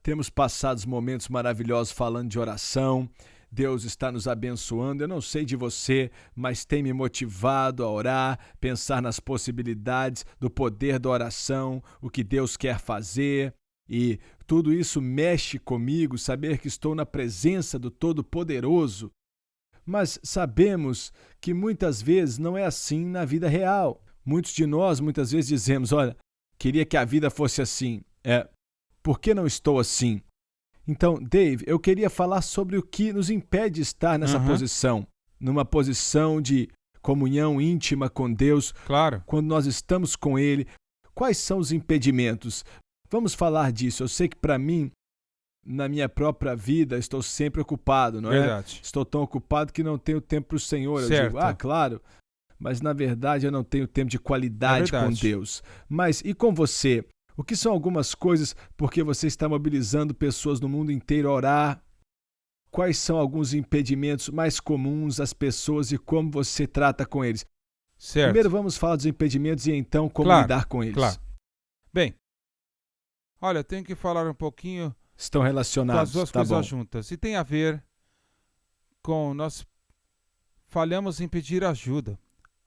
Temos passado momentos maravilhosos falando de oração. Deus está nos abençoando. Eu não sei de você, mas tem me motivado a orar, pensar nas possibilidades do poder da oração, o que Deus quer fazer. E tudo isso mexe comigo, saber que estou na presença do Todo-Poderoso. Mas sabemos que muitas vezes não é assim na vida real. Muitos de nós muitas vezes dizemos: olha, queria que a vida fosse assim. Por que não estou assim? Então, Dave, eu queria falar sobre o que nos impede de estar nessa Aham, posição, numa posição de comunhão íntima com Deus, claro. quando nós estamos com Ele. Quais são os impedimentos? Vamos falar disso. Eu sei que para mim, na minha própria vida, estou sempre ocupado, não é? Verdade. Estou tão ocupado que não tenho tempo para o Senhor. Eu digo, Certo. claro, mas na verdade eu não tenho tempo de É qualidade com verdade. Deus. Mas e com você? O que são algumas coisas porque você está mobilizando pessoas no mundo inteiro a orar? Quais são alguns impedimentos mais comuns às pessoas e como você trata com eles? Primeiro Certo. vamos falar dos impedimentos e então como Claro, lidar com claro. eles. Bem, olha, eu tenho que falar um pouquinho Estão com as relacionados, duas tá coisas bom. juntas. E tem a ver com nós falhamos em pedir ajuda.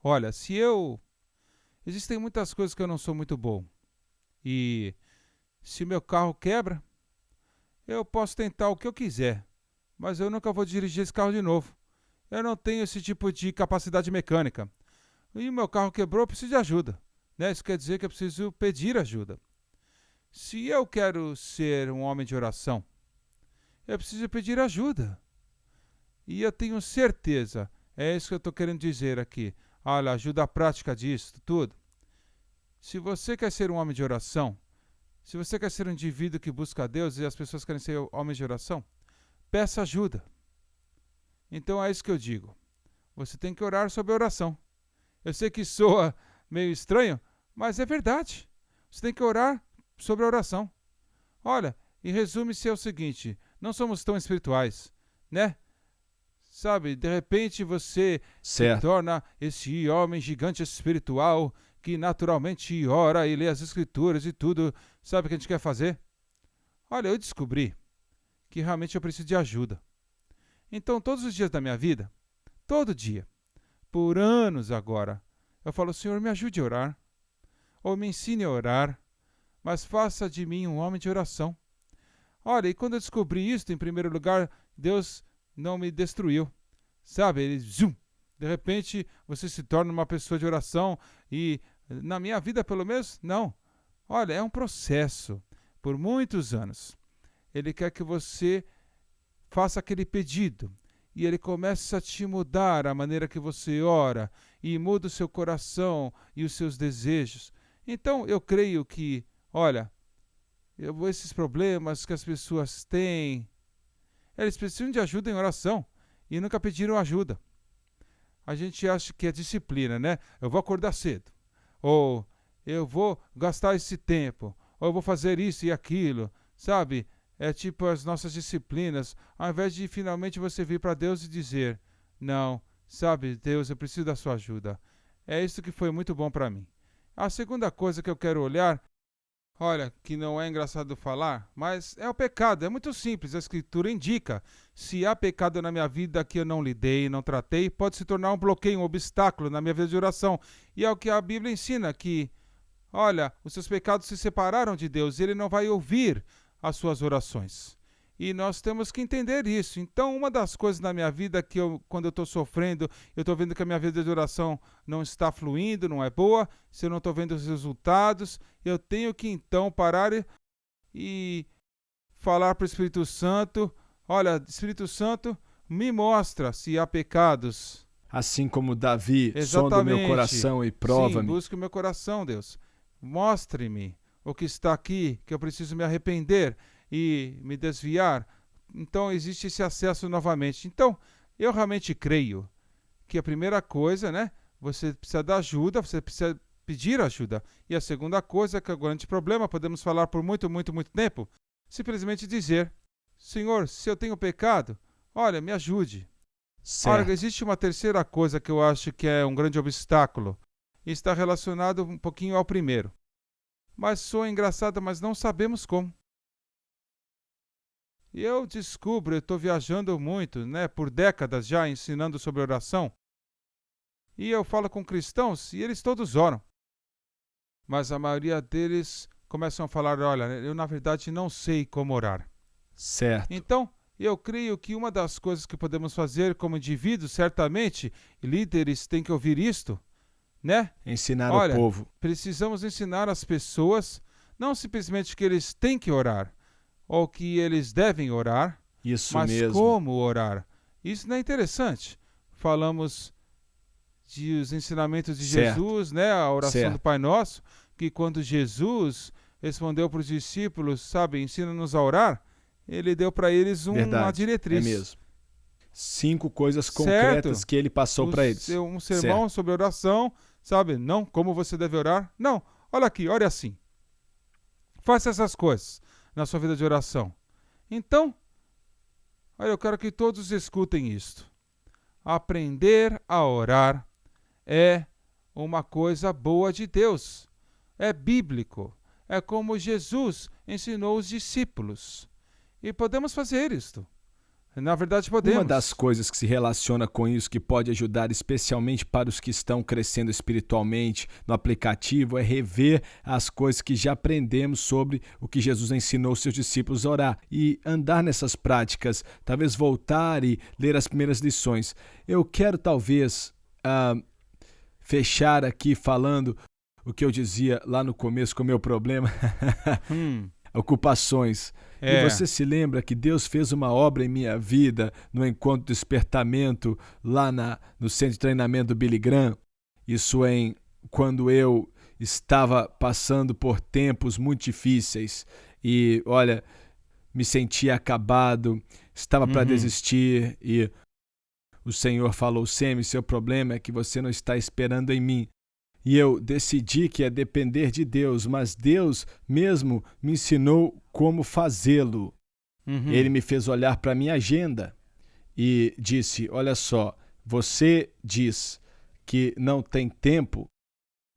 Olha, se eu. Existem muitas coisas que eu não sou muito bom. E se meu carro quebra, eu posso tentar o que eu quiser. Mas eu nunca vou dirigir esse carro de novo. Eu não tenho esse tipo de capacidade mecânica. E o meu carro quebrou, eu preciso de ajuda. Né? Isso quer dizer que eu preciso pedir ajuda. Se eu quero ser um homem de oração, eu preciso pedir ajuda. E eu tenho certeza, é isso que eu estou querendo dizer aqui. Olha, ajuda prática disso, tudo. Se você quer ser um homem de oração, se você quer ser um indivíduo que busca a Deus e as pessoas querem ser homens de oração, peça ajuda. Então é isso que eu digo. Você tem que orar sobre a oração. Eu sei que soa meio estranho, mas é verdade. Você tem que orar sobre a oração. Olha, em resume-se é o seguinte: não somos tão espirituais, né? Sabe, de repente você se Certo. torna esse homem gigante espiritual que naturalmente ora e lê as escrituras e tudo. Sabe o que a gente quer fazer? Olha, eu descobri que realmente eu preciso de ajuda. Então, todos os dias da minha vida, todo dia, por anos agora, eu falo: Senhor, me ajude a orar, ou me ensine a orar, mas faça de mim um homem de oração. Olha, e quando eu descobri isso, em primeiro lugar, Deus não me destruiu. Sabe, ele, zoom, de repente você se torna uma pessoa de oração e na minha vida, pelo menos, não. Olha, é um processo por muitos anos. Ele quer que você faça aquele pedido e ele começa a te mudar a maneira que você ora e muda o seu coração e os seus desejos. Então, eu creio que, olha, esses problemas que as pessoas têm, eles precisam de ajuda em oração e nunca pediram ajuda. A gente acha que é disciplina, né? Eu vou acordar cedo, ou eu vou gastar esse tempo, ou eu vou fazer isso e aquilo, sabe? É tipo as nossas disciplinas, ao invés de finalmente você vir para Deus e dizer: não, sabe, Deus, eu preciso da sua ajuda. É isso que foi muito bom para mim. A segunda coisa que eu quero olhar, olha, que não é engraçado falar, mas é o pecado. É muito simples. A Escritura indica. Se há pecado na minha vida que eu não lidei, não tratei, pode se tornar um bloqueio, um obstáculo na minha vida de oração. E é o que a Bíblia ensina, que, olha, os seus pecados se separaram de Deus e Ele não vai ouvir as suas orações. E nós temos que entender isso. Então, uma das coisas na minha vida que quando eu estou sofrendo, eu estou vendo que a minha vida de oração não está fluindo, não é boa, se eu não estou vendo os resultados, eu tenho que então parar e falar para o Espírito Santo: olha, Espírito Santo, me mostra se há pecados. Assim como Davi, sonda o meu Exatamente. coração e Sim, prova-me. busque o meu coração, Deus. Mostre-me o que está aqui, que eu preciso me arrepender e me desviar. Então existe esse acesso novamente. Então, eu realmente creio que a primeira coisa, né? Você precisa da ajuda, você precisa pedir ajuda. E a segunda coisa, que é o grande problema, podemos falar por muito, muito, muito tempo, simplesmente dizer: Senhor, se eu tenho pecado, olha, me ajude. Ora, Certo. existe uma terceira coisa que eu acho que é um grande obstáculo, e está relacionado um pouquinho ao primeiro. Mas soa engraçado, mas não sabemos como. E eu descubro, eu estou viajando muito, né, por décadas já ensinando sobre oração. E eu falo com cristãos e eles todos oram. Mas a maioria deles começam a falar, olha, eu na verdade não sei como orar. Certo. Então, eu creio que uma das coisas que podemos fazer como indivíduos, certamente, e líderes têm que ouvir isto, né? Ensinar o Olha, povo. precisamos ensinar as pessoas, não simplesmente que eles têm que orar, ou que eles devem orar, Isso mas mesmo. como orar. Isso não é interessante. Falamos dos ensinamentos de Certo. Jesus, né? A oração Certo. do Pai Nosso, que quando Jesus respondeu para os discípulos, sabe, ensina-nos a orar, ele deu para eles uma Verdade. diretriz. É mesmo. 5 coisas Certo. concretas que ele passou para eles. Um sermão Certo. sobre oração, sabe? Não como você deve orar. Não, olha aqui, ore assim. Faça essas coisas na sua vida de oração. Então, olha, eu quero que todos escutem isto. Aprender a orar é uma coisa boa de Deus. É bíblico. É como Jesus ensinou os discípulos. E podemos fazer isto. Na verdade, podemos. Uma das coisas que se relaciona com isso, que pode ajudar especialmente para os que estão crescendo espiritualmente no aplicativo, é rever as coisas que já aprendemos sobre o que Jesus ensinou seus discípulos a orar e andar nessas práticas, talvez voltar e ler as primeiras lições. Eu quero talvez fechar aqui falando o que eu dizia lá no começo com o meu problema. Ocupações. E você se lembra que Deus fez uma obra em minha vida no Encontro do Despertamento, lá no Centro de Treinamento do Billy Graham? Isso quando eu estava passando por tempos muito difíceis e, olha, me sentia acabado, estava para desistir e o Senhor falou, Semi, seu problema é que você não está esperando em mim. E eu decidi que é depender de Deus, mas Deus mesmo me ensinou como fazê-lo. Ele me fez olhar para a minha agenda e disse, olha só, você diz que não tem tempo,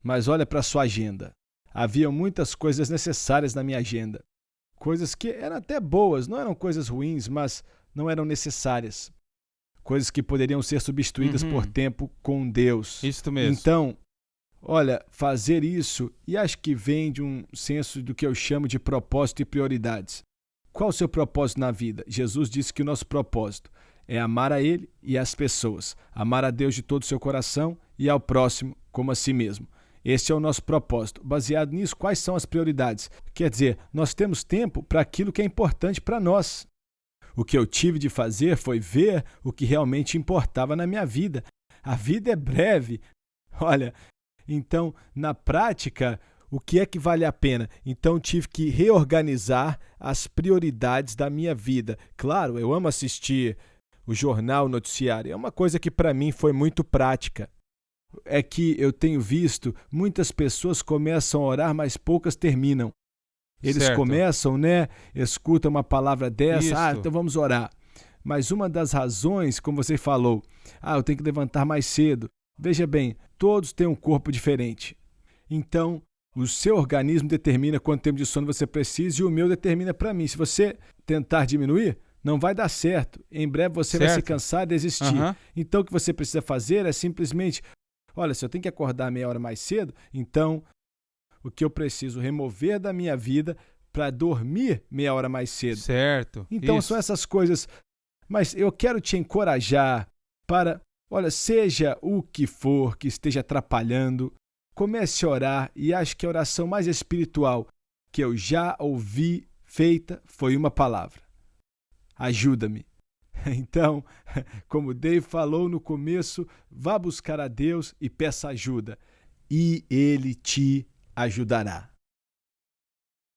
mas olha para a sua agenda. Havia muitas coisas necessárias na minha agenda. Coisas que eram até boas, não eram coisas ruins, mas não eram necessárias. Coisas que poderiam ser substituídas por tempo com Deus. Isso mesmo. Então, olha, fazer isso, e acho que vem de um senso do que eu chamo de propósito e prioridades. Qual o seu propósito na vida? Jesus disse que o nosso propósito é amar a Ele e as pessoas, amar a Deus de todo o seu coração e ao próximo como a si mesmo. Esse é o nosso propósito. Baseado nisso, quais são as prioridades? Quer dizer, nós temos tempo para aquilo que é importante para nós. O que eu tive de fazer foi ver o que realmente importava na minha vida. A vida é breve. Olha, então, na prática, o que é que vale a pena? Então, tive que reorganizar as prioridades da minha vida. Claro, eu amo assistir o jornal, o noticiário. É uma coisa que para mim foi muito prática. É que eu tenho visto muitas pessoas começam a orar, mas poucas terminam. Eles começam, né? Escutam uma palavra dessa, então vamos orar. Mas uma das razões, como você falou, eu tenho que levantar mais cedo. Veja bem, todos têm um corpo diferente. Então, o seu organismo determina quanto tempo de sono você precisa e o meu determina para mim. Se você tentar diminuir, não vai dar certo. Em breve você vai se cansar e desistir. Então, o que você precisa fazer é simplesmente, olha, se eu tenho que acordar meia hora mais cedo, então o que eu preciso remover da minha vida para dormir meia hora mais cedo. Certo. Então, são essas coisas. Mas eu quero te encorajar para... Olha, seja o que for que esteja atrapalhando, comece a orar e acho que a oração mais espiritual que eu já ouvi feita foi uma palavra. Ajuda-me. Então, como Dave falou no começo, vá buscar a Deus e peça ajuda. E Ele te ajudará.